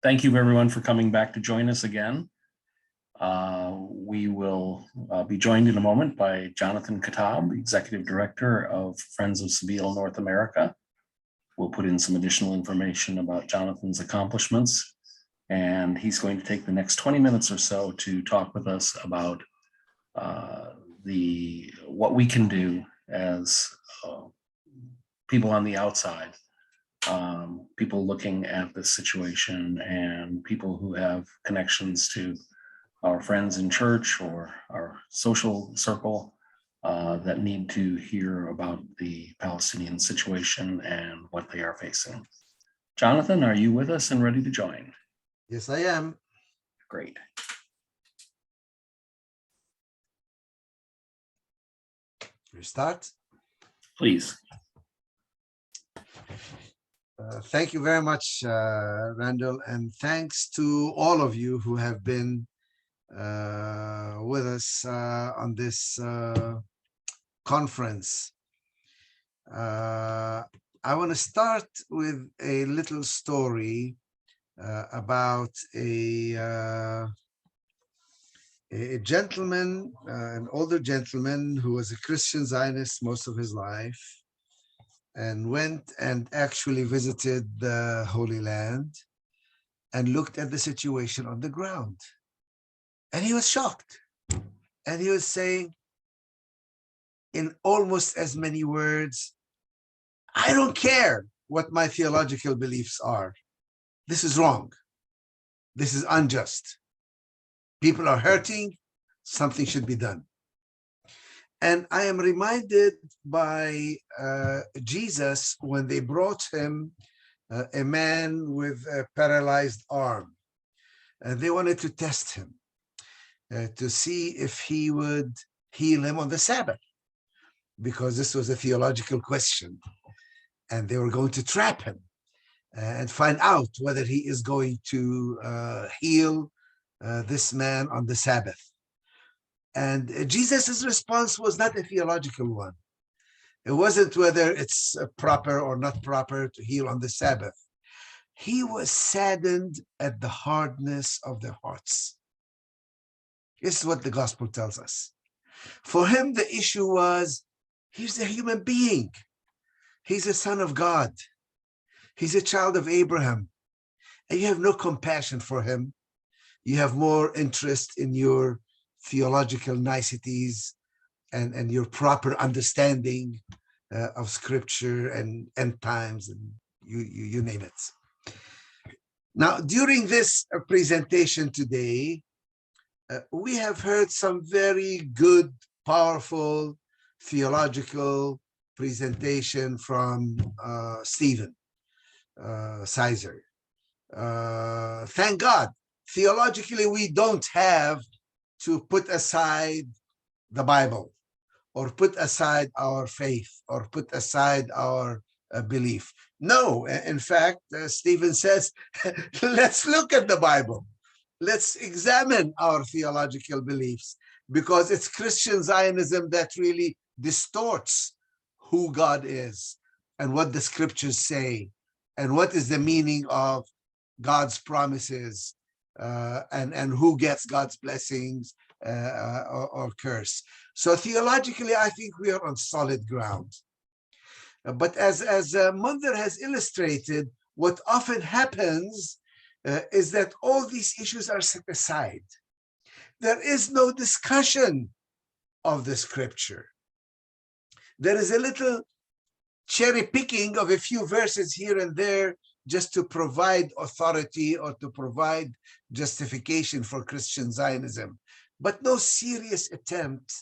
Thank you everyone for coming back to join us again. We will be joined in a moment by Jonathan Kuttab, Executive Director of Friends of Sabeel North America. We'll put in some additional information about Jonathan's accomplishments, and he's going to take the next 20 minutes or so to talk with us about what we can do as people on the outside, people looking at this situation, and people who have connections to our friends in church or our social circle that need to hear about the Palestinian situation and what they are facing. Jonathan, are you with us and ready to join? Yes, I am. Great. We start? Please. Thank you very much, Randall, and thanks to all of you who have been with us on this conference. I want to start with a little story about a gentleman, an older gentleman who was a Christian Zionist most of his life, and went and actually visited the Holy Land and looked at the situation on the ground. And he was shocked. And he was saying, in almost as many words, I don't care what my theological beliefs are. This is wrong. This is unjust. People are hurting. Something should be done. And I am reminded by Jesus when they brought him a man with a paralyzed arm. They wanted to test him to see if he would heal him on the Sabbath, because this was a theological question. And they were going to trap him and find out whether he is going to heal this man on the Sabbath. And Jesus's response was not a theological one. It wasn't whether it's proper or not proper to heal on the Sabbath. He was saddened at the hardness of their hearts. This is what the gospel tells us. For him, the issue was, he's a human being. He's a son of God. He's a child of Abraham. And you have no compassion for him. You have more interest in your theological niceties and your proper understanding of scripture and end times, and you name it. Now, during this presentation today, we have heard some very good, powerful theological presentation from Stephen Sizer. Thank God, theologically, we don't have to put aside the Bible, or put aside our faith, or put aside our belief. No, in fact, Stephen says, let's look at the Bible. Let's examine our theological beliefs, because it's Christian Zionism that really distorts who God is and what the scriptures say and what is the meaning of God's promises and who gets God's blessings or curse. So theologically, I think we are on solid ground. But as Munder has illustrated, what often happens is that all these issues are set aside. There is no discussion of the scripture. There is a little cherry picking of a few verses here and there just to provide authority or to provide justification for Christian Zionism, but no serious attempt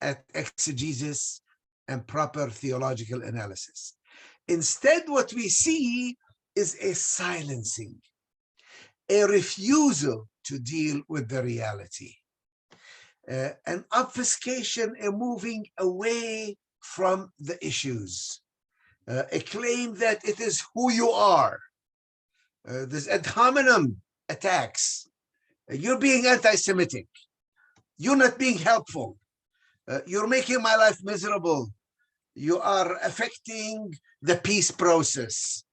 at exegesis and proper theological analysis. Instead, what we see is a silencing, a refusal to deal with the reality, an obfuscation, a moving away from the issues, a claim that it is who you are. There's ad hominem attacks. You're being anti-Semitic. You're not being helpful. You're making my life miserable. You are affecting the peace process.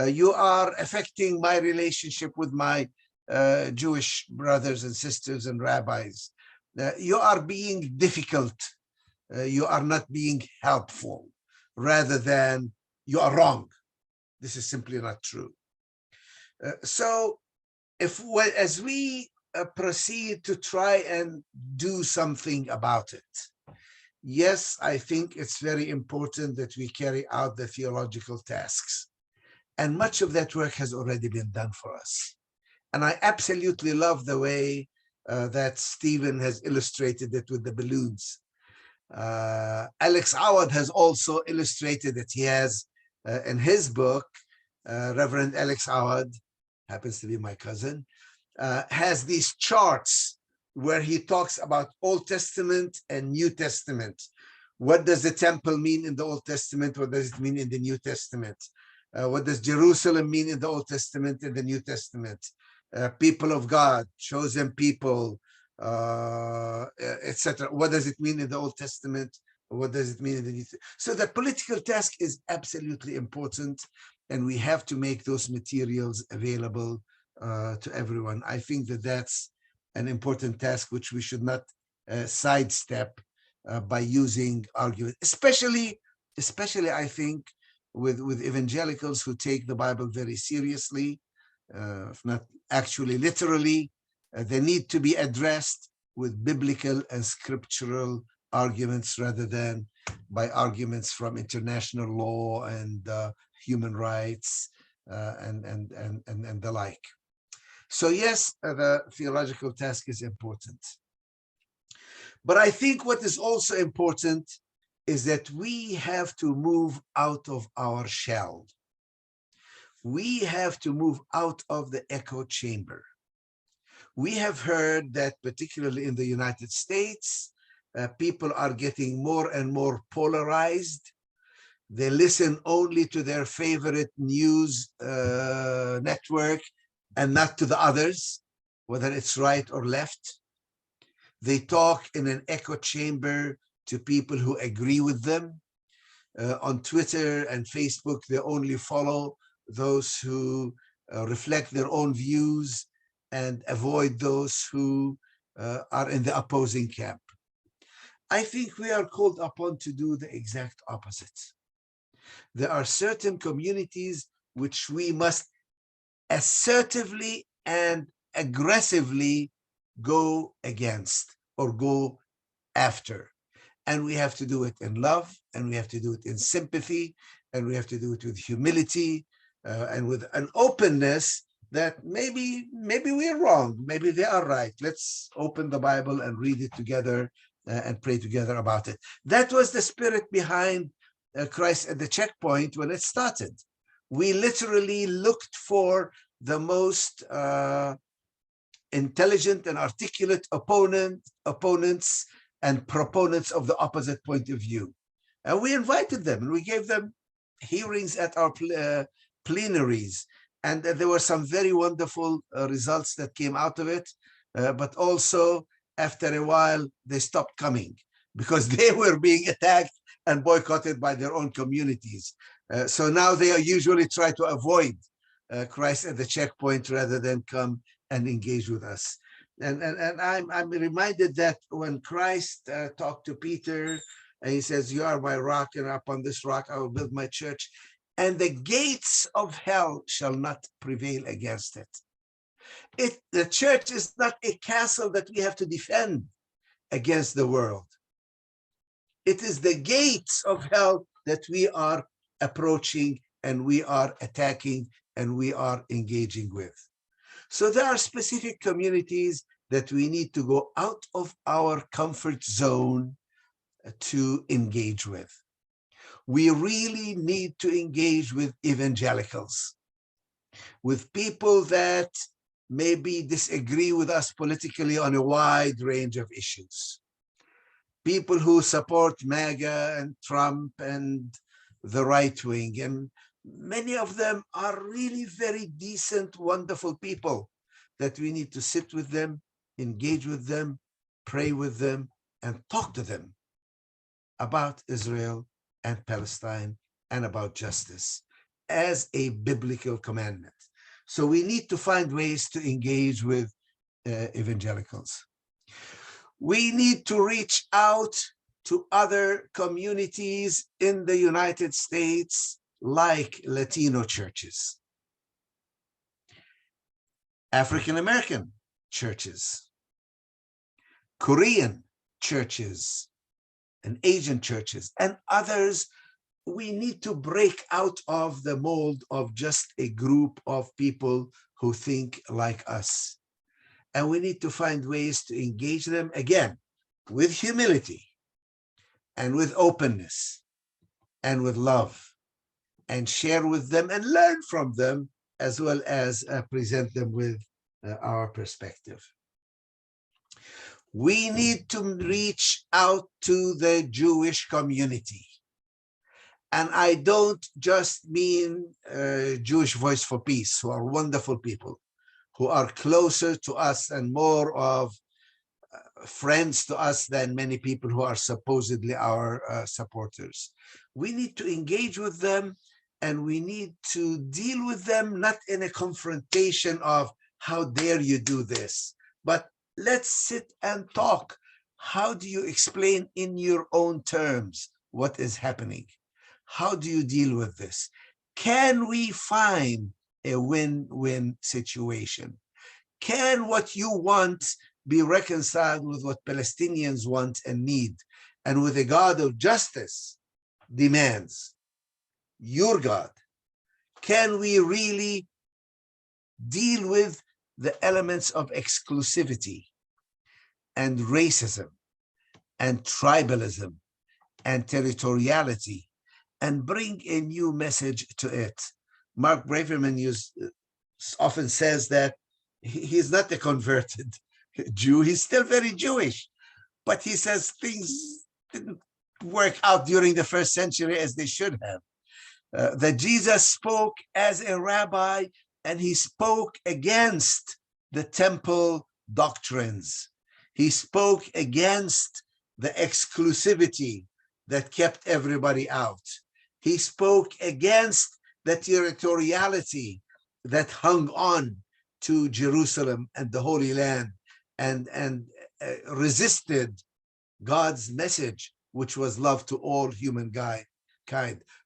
You are affecting my relationship with my Jewish brothers and sisters and rabbis. You are being difficult. You are not being helpful, rather than you are wrong. This is simply not true. So as we proceed to try and do something about it, yes, I think it's very important that we carry out the theological tasks. And much of that work has already been done for us. And I absolutely love the way that Stephen has illustrated it with the balloons. Alex Awad has also illustrated it. He has in his book, Reverend Alex Awad, happens to be my cousin, has these charts where he talks about Old Testament and New Testament. What does the temple mean in the Old Testament? What does it mean in the New Testament? What does Jerusalem mean in the Old Testament and the New Testament? People of God, chosen people, etc. What does it mean in the Old Testament? What does it mean in the New Testament? So the political task is absolutely important, and we have to make those materials available to everyone. I think that that's an important task which we should not sidestep by using argument, especially I think with evangelicals who take the Bible very seriously, if not actually literally. They need to be addressed with biblical and scriptural arguments rather than by arguments from international law and human rights and the like. So yes, the theological task is important. But I think what is also important is that we have to move out of our shell. We have to move out of the echo chamber. We have heard that particularly in the United States, people are getting more and more polarized. They listen only to their favorite news network and not to the others, whether it's right or left. They talk in an echo chamber to people who agree with them. On Twitter and Facebook, they only follow those who reflect their own views and avoid those who are in the opposing camp. I think we are called upon to do the exact opposite. There are certain communities which we must assertively and aggressively go against or go after. And we have to do it in love, and we have to do it in sympathy, and we have to do it with humility and with an openness that maybe we're wrong, maybe they are right. Let's open the Bible and read it together and pray together about it. That was the spirit behind Christ at the Checkpoint when it started. We literally looked for the most intelligent and articulate opponents and proponents of the opposite point of view. And we invited them and we gave them hearings at our plenaries. And there were some very wonderful results that came out of it. But also, after a while, they stopped coming because they were being attacked and boycotted by their own communities. So now they usually try to avoid Christ at the Checkpoint rather than come and engage with us. And I'm reminded that when Christ talked to Peter, and he says, "You are my rock, and upon this rock I will build my church, and the gates of hell shall not prevail against it." The church is not a castle that we have to defend against the world. It is the gates of hell that we are approaching and we are attacking and we are engaging with. So there are specific communities that we need to go out of our comfort zone to engage with. We really need to engage with evangelicals, with people that maybe disagree with us politically on a wide range of issues. People who support MAGA and Trump and the right wing, and many of them are really very decent, wonderful people that we need to sit with them, engage with them, pray with them, and talk to them about Israel and Palestine and about justice. as a biblical commandment. So we need to find ways to engage with evangelicals. We need to reach out to other communities in the United States, like Latino churches, African American churches, Korean churches, and Asian churches, and others. We need to break out of the mold of just a group of people who think like us. And we need to find ways to engage them, again, with humility and with openness and with love, and share with them and learn from them, as well as present them with our perspective. We need to reach out to the Jewish community. And I don't just mean Jewish Voice for Peace, who are wonderful people, who are closer to us and more of friends to us than many people who are supposedly our supporters. We need to engage with them, and we need to deal with them not in a confrontation of how dare you do this, but let's sit and talk. How do you explain in your own terms what is happening? How do you deal with this? Can we find a win-win situation? Can what you want be reconciled with what Palestinians want and need, and with a God of justice demands? Your God. Can we really deal with the elements of exclusivity and racism and tribalism and territoriality, and bring a new message to it? Mark Braverman often says that he's not a converted Jew. He's still very Jewish, but he says things didn't work out during the first century as they should have. That Jesus spoke as a rabbi, and he spoke against the temple doctrines. He spoke against the exclusivity that kept everybody out. He spoke against the territoriality that hung on to Jerusalem and the Holy Land, and resisted God's message, which was love to all humankind.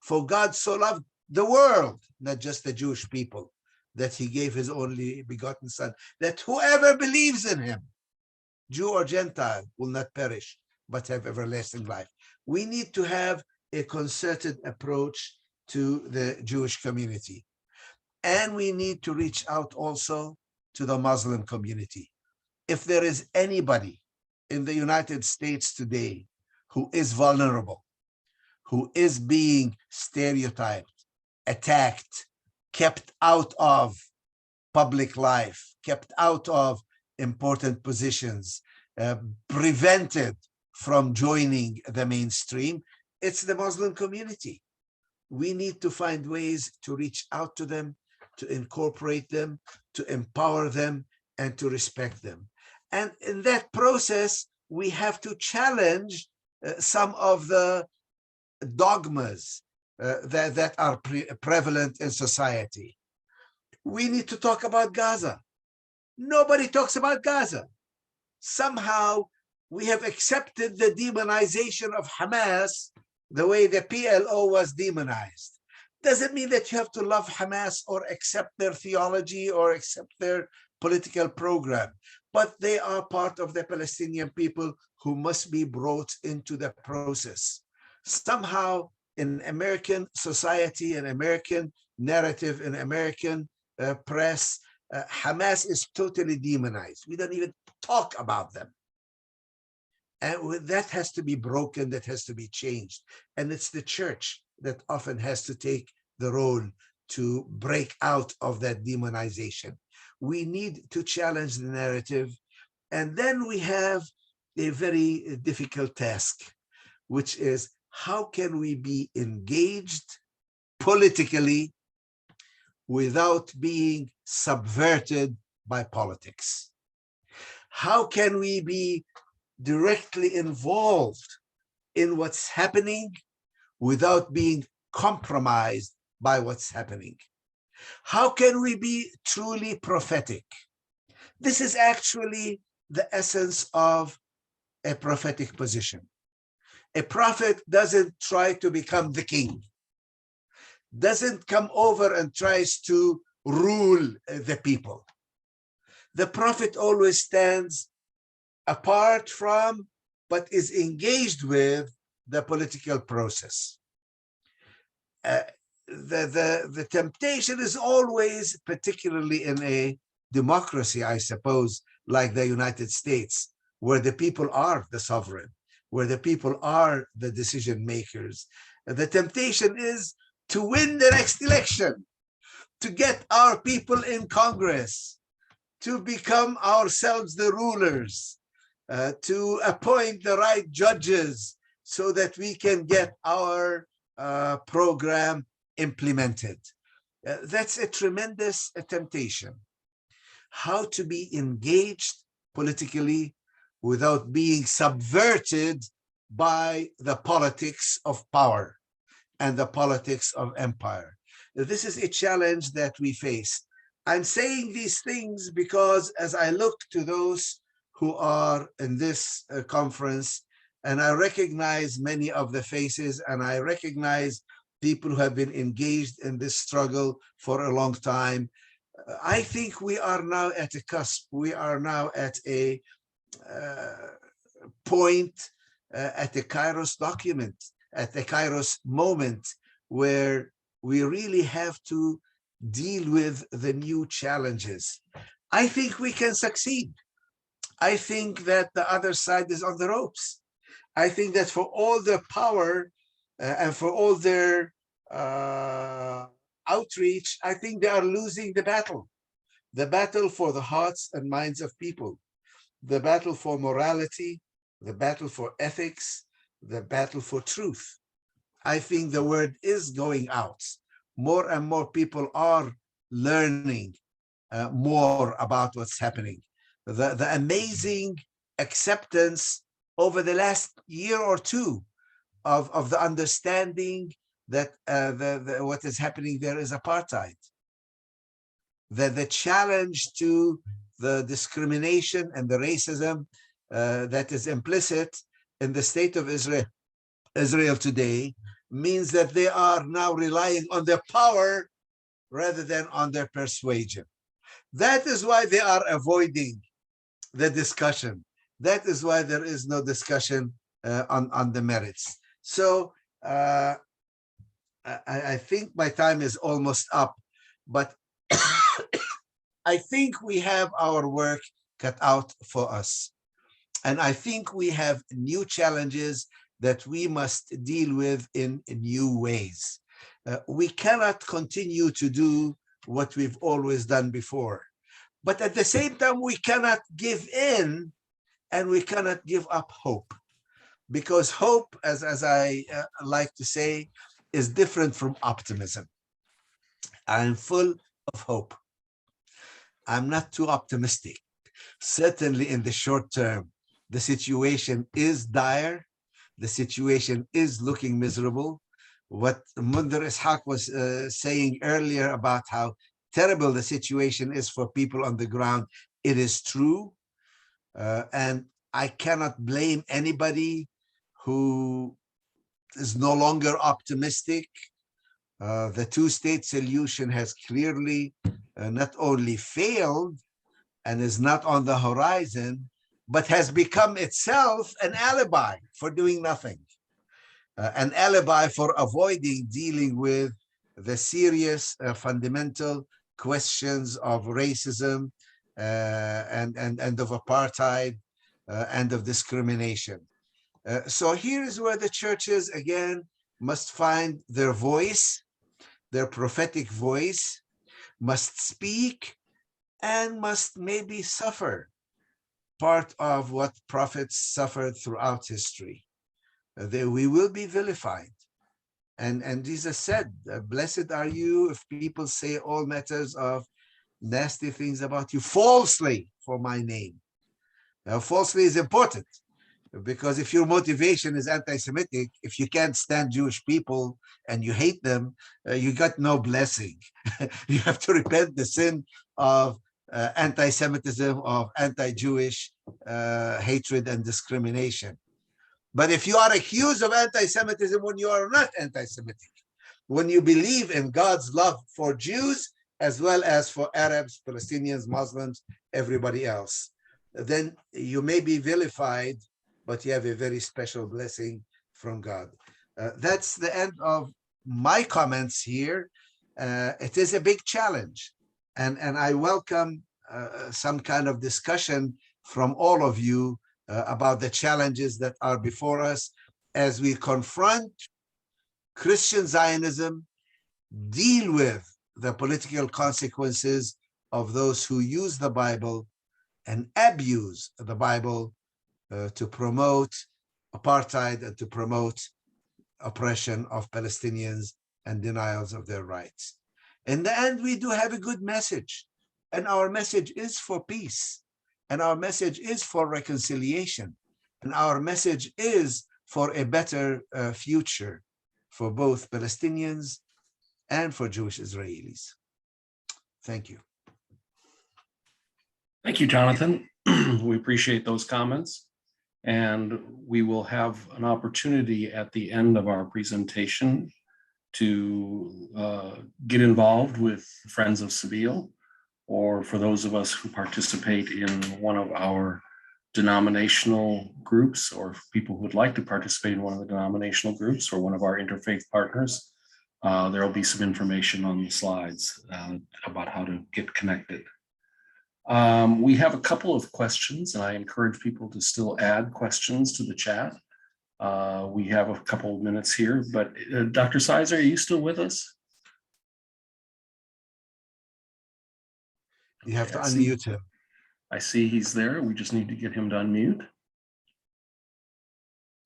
For God so loved the world, not just the Jewish people, that he gave his only begotten Son, that whoever believes in him, Jew or Gentile, will not perish, but have everlasting life. We need to have a concerted approach to the Jewish community. And we need to reach out also to the Muslim community. If there is anybody in the United States today who is vulnerable, who is being stereotyped, attacked, kept out of public life, kept out of important positions, prevented from joining the mainstream, it's the Muslim community. We need to find ways to reach out to them, to incorporate them, to empower them, and to respect them. And in that process, we have to challenge some of the dogmas that are prevalent in society. We need to talk about Gaza. Nobody talks about Gaza. Somehow we have accepted the demonization of Hamas the way the PLO was demonized. Doesn't mean that you have to love Hamas or accept their theology or accept their political program, but they are part of the Palestinian people who must be brought into the process. Somehow in American society and American narrative and American press, Hamas is totally demonized. We don't even talk about them. And that has to be broken, that has to be changed. And it's the church that often has to take the role to break out of that demonization. We need to challenge the narrative. And then we have a very difficult task, which is how can we be engaged politically without being subverted by politics? How can we be directly involved in what's happening without being compromised by what's happening. How can we be truly prophetic? This is actually the essence of a prophetic position. A prophet doesn't try to become the king, doesn't come over and tries to rule the people. The prophet always stands apart from, but is engaged with the political process. The temptation is always, particularly in a democracy, I suppose, like the United States, where the people are the sovereign, where the people are the decision makers. The temptation is to win the next election, to get our people in Congress, to become ourselves the rulers, to appoint the right judges so that we can get our program implemented. That's a tremendous temptation. How to be engaged politically without being subverted by the politics of power and the politics of empire. This is a challenge that we face. I'm saying these things because as I look to those who are in this conference, and I recognize many of the faces, and I recognize people who have been engaged in this struggle for a long time, I think we are now at a cusp. We are now at a point, at a Kairos document, at the Kairos moment, where we really have to deal with the new challenges. I think we can succeed. I think that the other side is on the ropes. I think that for all their power and for all their outreach, I think they are losing the battle for the hearts and minds of people, the battle for morality, the battle for ethics, the battle for truth. I think the word is going out. More and more people are learning more about what's happening. The amazing acceptance over the last year or two of the understanding that what is happening there is apartheid. The challenge to the discrimination and the racism that is implicit in the state of Israel today means that they are now relying on their power rather than on their persuasion. That is why they are avoiding the discussion. That is why there is no discussion on the merits. So I think my time is almost up, but I think we have our work cut out for us. And I think we have new challenges that we must deal with in new ways. We cannot continue to do what we've always done before. But at the same time, we cannot give in and we cannot give up hope. Because hope, as I like to say, is different from optimism. I'm full of hope. I'm not too optimistic. Certainly in the short term, the situation is dire. The situation is looking miserable. What Mundar Ishaq was saying earlier about how terrible the situation is for people on the ground, it is true. And I cannot blame anybody who is no longer optimistic. The two-state solution has clearly not only failed and is not on the horizon, but has become itself an alibi for doing nothing, an alibi for avoiding dealing with the serious fundamental questions of racism and of apartheid and of discrimination. So here is where the churches, again, must find their voice, their prophetic voice, must speak, and must maybe suffer part of what prophets suffered throughout history. We will be vilified. And Jesus said, blessed are you if people say all matters of nasty things about you falsely for my name. Now, falsely is important Because if your motivation is anti-Semitic, if you can't stand Jewish people and you hate them, you got no blessing. You have to repent the sin of anti-Semitism, of anti-Jewish hatred and discrimination. But if you are accused of anti-Semitism when you are not anti-Semitic, when you believe in God's love for Jews as well as for Arabs, Palestinians, Muslims, everybody else, then you may be vilified, but you have a very special blessing from God. That's the end of my comments here. It is a big challenge, and I welcome some kind of discussion from all of you about the challenges that are before us as we confront Christian Zionism, deal with the political consequences of those who use the Bible and abuse the Bible to promote apartheid and to promote oppression of Palestinians and denials of their rights. In the end, we do have a good message, and our message is for peace, and our message is for reconciliation, and our message is for a better future for both Palestinians and for Jewish Israelis. Thank you. Thank you, Jonathan. We appreciate those comments. And we will have an opportunity at the end of our presentation to get involved with Friends of Sabeel, or for those of us who participate in one of our denominational groups, or people who would like to participate in one of the denominational groups or one of our interfaith partners. There will be some information on the slides about how to get connected. We have a couple of questions, and I encourage people to still add questions to the chat. We have a couple of minutes here, but Dr. Sizer, are you still with us? You have to unmute him. I see he's there. We just need to get him to unmute.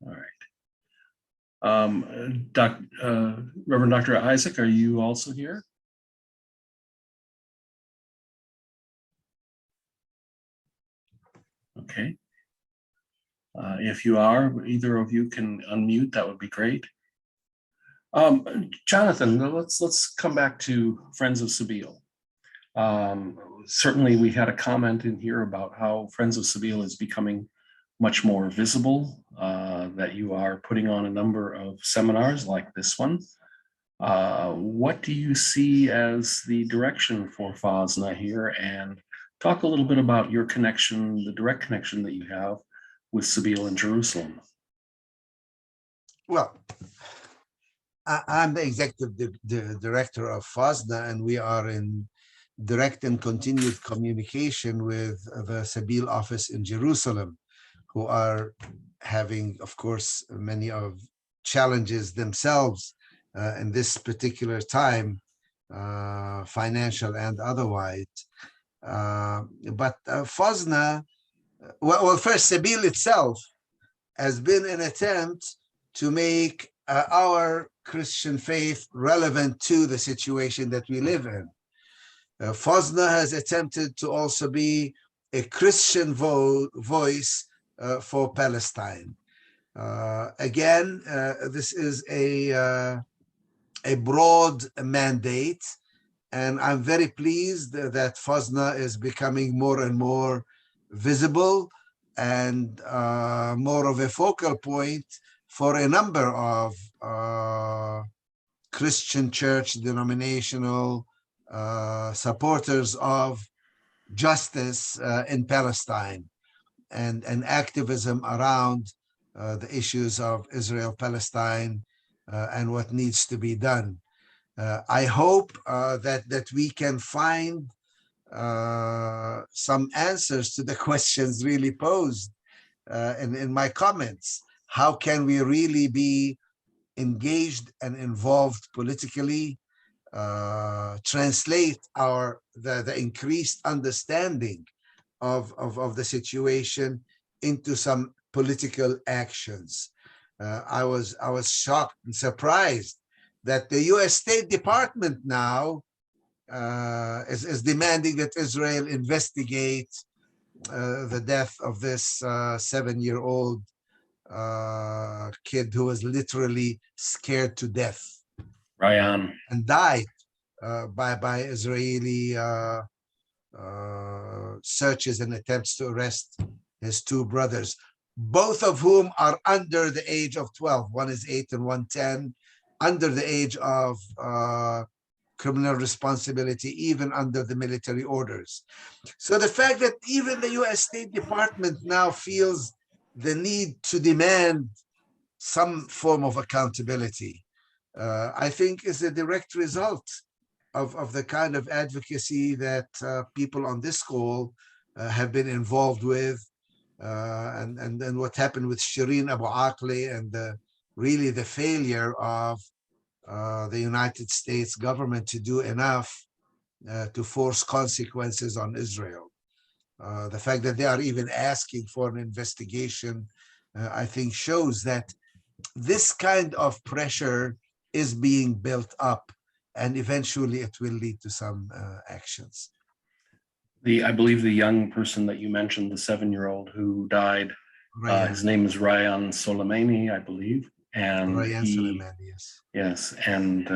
All right. Reverend Dr. Isaac, are you also here? Okay. If you are, either of you can unmute, that would be great. Jonathan, let's come back to Friends of Sabeel. Certainly we had a comment in here about how Friends of Sabeel is becoming much more visible, that you are putting on a number of seminars like this one. What do you see as the direction for FOSNA here? And talk a little bit about your connection, the direct connection that you have with Sabeel in Jerusalem. Well, I'm the executive director of FOSNA, and we are in direct and continued communication with the Sabeel office in Jerusalem, who are having, of course, many of challenges themselves in this particular time, financial and otherwise. But FOSNA, well, first, Sabeel itself has been an attempt to make our Christian faith relevant to the situation that we live in. FOSNA has attempted to also be a Christian voice for Palestine. Again, this is a broad mandate, and I'm very pleased that FOSNA is becoming more and more visible and more of a focal point for a number of Christian church denominational supporters of justice in Palestine and activism around the issues of Israel, Palestine, and what needs to be done. I hope that we can find some answers to the questions really posed in my comments. How can we really be engaged and involved politically, translate the increased understanding of the situation into some political actions? I was shocked and surprised that the U.S. State Department now is demanding that Israel investigate the death of this 7-year-old kid who was literally scared to death Ryan. and died by Israeli searches and attempts to arrest his two brothers, both of whom are under the age of 12. One is 8 and one 10, under the age of criminal responsibility, even under the military orders. So the fact that even the US State Department now feels the need to demand some form of accountability, I think is a direct result of the kind of advocacy that people on this call have been involved with. And then what happened with Shireen Abu Akleh and really the failure of the United States government to do enough to force consequences on Israel. The fact that they are even asking for an investigation, I think shows that this kind of pressure is being built up, and eventually it will lead to some actions. I believe the young person that you mentioned, the 7-year-old who died, his name is Ryan Soleimani, I believe. And Ryan Soleimani, yes. Yes, and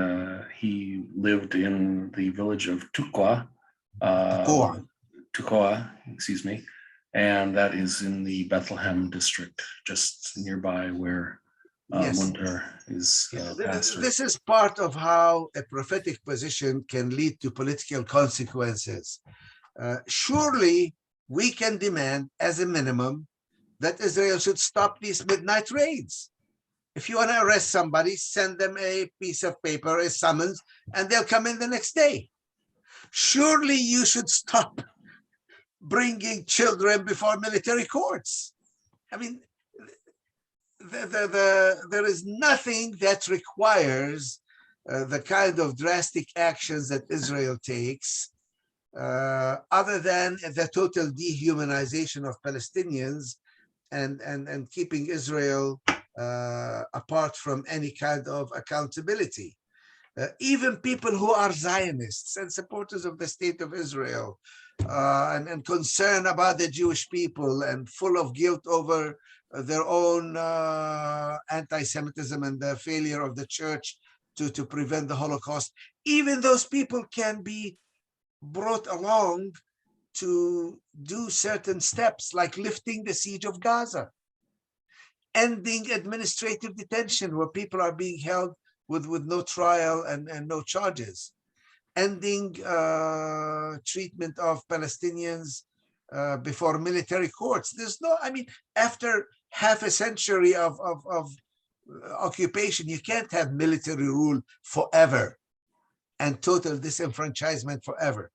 he lived in the village of Tukwa, excuse me, and that is in the Bethlehem district, just nearby where Munter is pastor. This is part of how a prophetic position can lead to political consequences. Surely we can demand as a minimum that Israel should stop these midnight raids. If you want to arrest somebody, send them a piece of paper, a summons, and they'll come in the next day. Surely you should stop bringing children before military courts. I mean, there is nothing that requires the kind of drastic actions that Israel takes, other than the total dehumanization of Palestinians and keeping Israel apart from any kind of accountability. Even people who are Zionists and supporters of the state of Israel and concerned about the Jewish people and full of guilt over their own anti-Semitism and the failure of the church to prevent the Holocaust, even those people can be brought along to do certain steps like lifting the siege of Gaza, ending administrative detention where people are being held with no trial and no charges, ending treatment of Palestinians before military courts. There's no, I mean, after half a century of occupation, you can't have military rule forever and total disenfranchisement forever.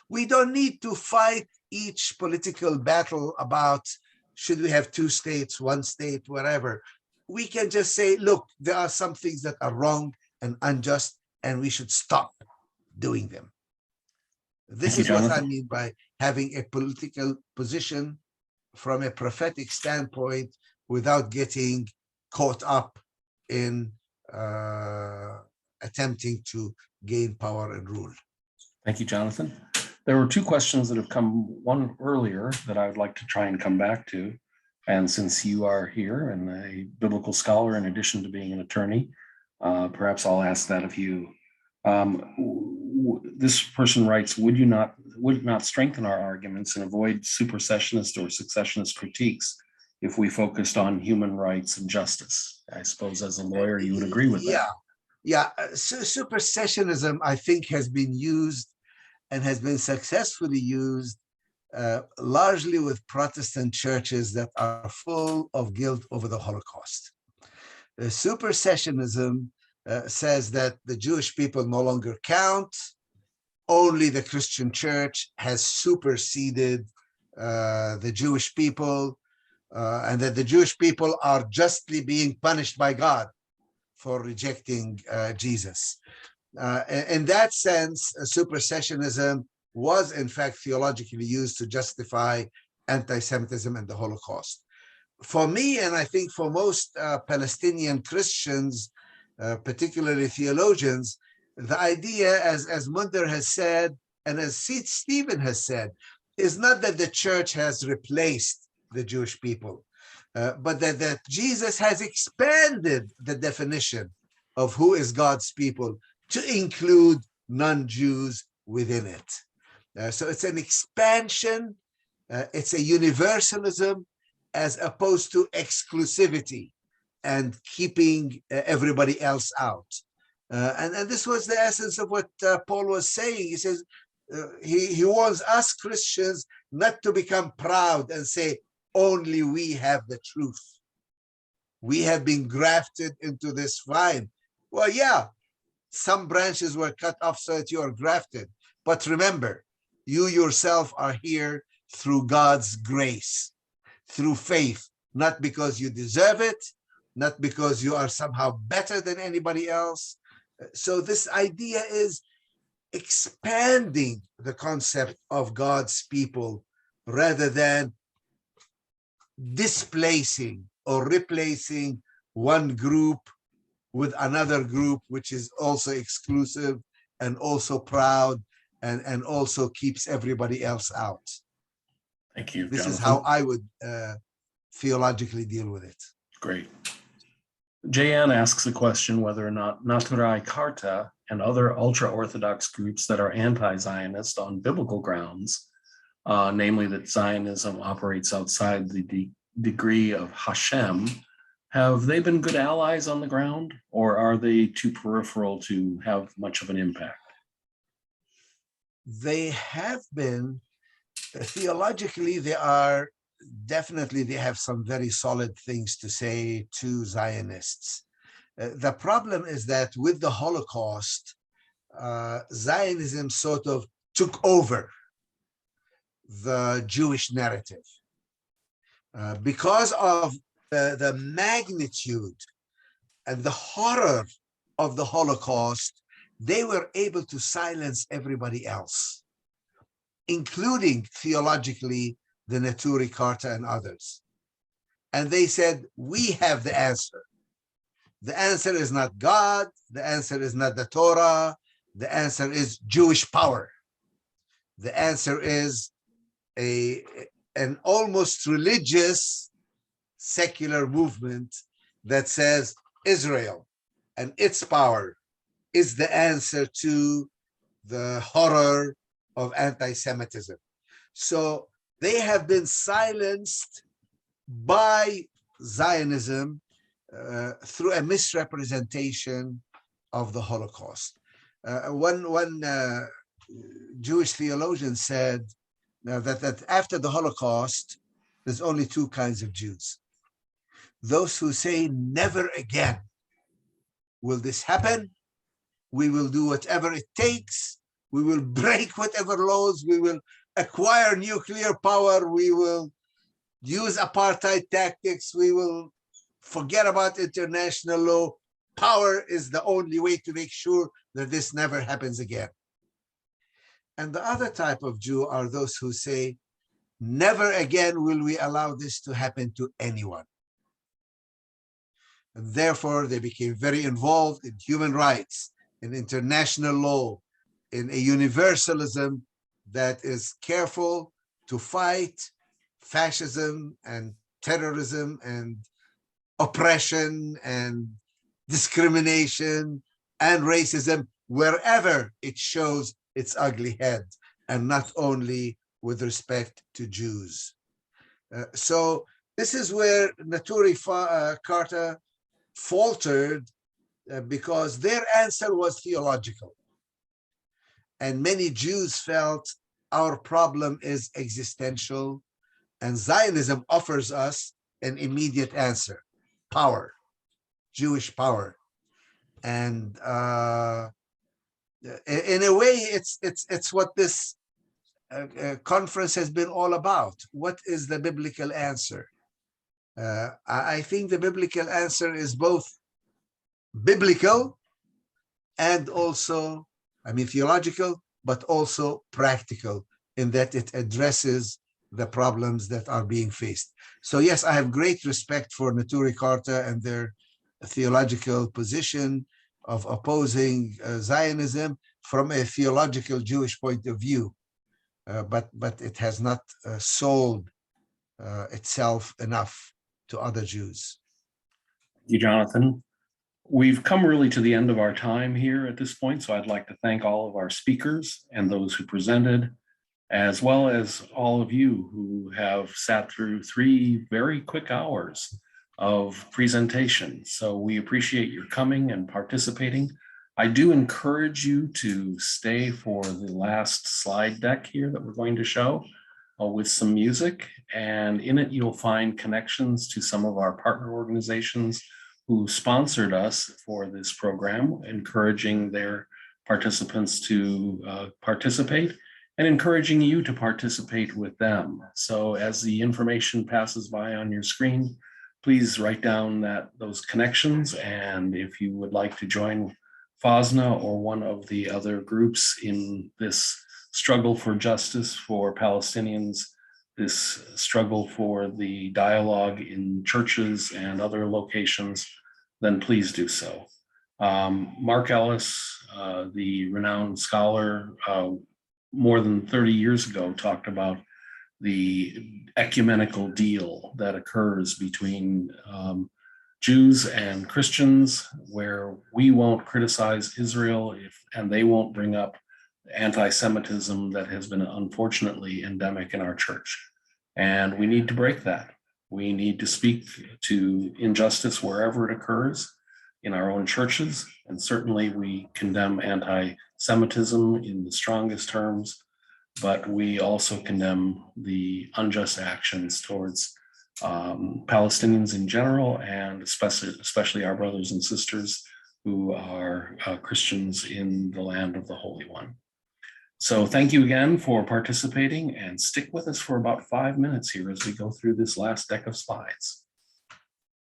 We don't need to fight each political battle about should we have 2 states, 1 state, whatever. We can just say, look, there are some things that are wrong and unjust, and we should stop doing them. This is what I mean by having a political position from a prophetic standpoint without getting caught up in attempting to gain power and rule. Thank you, Jonathan. There were 2 questions that have come, one earlier that I would like to try and come back to. And since you are here and a biblical scholar, in addition to being an attorney, perhaps I'll ask that of you. This person writes, would it not strengthen our arguments and avoid supersessionist or successionist critiques if we focused on human rights and justice? I suppose as a lawyer, you would agree with that. Yeah. Supersessionism, I think, has been used and has been successfully used largely with Protestant churches that are full of guilt over the Holocaust. Supersessionism says that the Jewish people no longer count, only the Christian church has superseded the Jewish people, and that the Jewish people are justly being punished by God for rejecting Jesus. In that sense, supersessionism was in fact theologically used to justify anti-Semitism and the Holocaust. For me, and I think for most Palestinian Christians, particularly theologians, the idea, as Munter has said, and as Stephen has said, is not that the church has replaced the Jewish people, but that Jesus has expanded the definition of who is God's people to include non-Jews within it. So it's an expansion, it's a universalism as opposed to exclusivity and keeping everybody else out. And this was the essence of what Paul was saying. He says, he wants us Christians not to become proud and say, only we have the truth. We have been grafted into this vine. Well, yeah, some branches were cut off so that you are grafted. But remember, you yourself are here through God's grace, through faith, not because you deserve it, not because you are somehow better than anybody else. So this idea is expanding the concept of God's people rather than displacing or replacing one group with another group, which is also exclusive and also proud and also keeps everybody else out. Thank you, This Jonathan. is how I would theologically deal with it. Great. Jan asks the question whether or not Naturai Karta and other ultra-Orthodox groups that are anti-Zionist on biblical grounds, namely that Zionism operates outside the degree of Hashem, have they been good allies on the ground, or are they too peripheral to have much of an impact? They have been, theologically, they are definitely, they have some very solid things to say to Zionists. The problem is that with the Holocaust, Zionism sort of took over the Jewish narrative. Because of the magnitude and the horror of the Holocaust, they were able to silence everybody else, including theologically the Neturei Karta and others. And they said, we have the answer. The answer is not God. The answer is not the Torah. The answer is Jewish power. The answer is an almost religious secular movement that says Israel and its power is the answer to the horror of anti-Semitism. So they have been silenced by Zionism through a misrepresentation of the Holocaust. One Jewish theologian said that after the Holocaust, there's only two kinds of Jews. Those who say, never again will this happen. We will do whatever it takes. We will break whatever laws. We will acquire nuclear power. We will use apartheid tactics. We will forget about international law. Power is the only way to make sure that this never happens again. And the other type of Jew are those who say, never again will we allow this to happen to anyone. And therefore, they became very involved in human rights, in international law, in a universalism that is careful to fight fascism and terrorism and oppression and discrimination and racism wherever it shows its ugly head, and not only with respect to Jews. So this is where Neturei Karta faltered because their answer was theological. And many Jews felt our problem is existential, and Zionism offers us an immediate answer: power, Jewish power. And in a way, it's what this conference has been all about. What is the biblical answer? I think the biblical answer is both biblical and also, theological, but also practical, in that it addresses the problems that are being faced. So yes, I have great respect for Neturei Karta and their theological position of opposing Zionism from a theological Jewish point of view, but it has not sold itself enough to other Jews. Thank you, Jonathan. We've come really to the end of our time here at this point, so I'd like to thank all of our speakers and those who presented, as well as all of you who have sat through 3 very quick hours of presentation. So we appreciate your coming and participating. I do encourage you to stay for the last slide deck here that we're going to show with some music, and in it you'll find connections to some of our partner organizations who sponsored us for this program, encouraging their participants to participate and encouraging you to participate with them. So as the information passes by on your screen, please write down those connections. And if you would like to join FOSNA or one of the other groups in this struggle for justice for Palestinians, this struggle for the dialogue in churches and other locations, then please do so. Mark Ellis, the renowned scholar, more than 30 years ago talked about the ecumenical deal that occurs between Jews and Christians, where we won't criticize Israel and they won't bring up anti-Semitism that has been unfortunately endemic in our church. And we need to break that. We need to speak to injustice wherever it occurs in our own churches. And certainly we condemn anti-Semitism in the strongest terms, but we also condemn the unjust actions towards Palestinians in general, and especially our brothers and sisters who are Christians in the land of the Holy One. So thank you again for participating, and stick with us for about 5 minutes here as we go through this last deck of slides.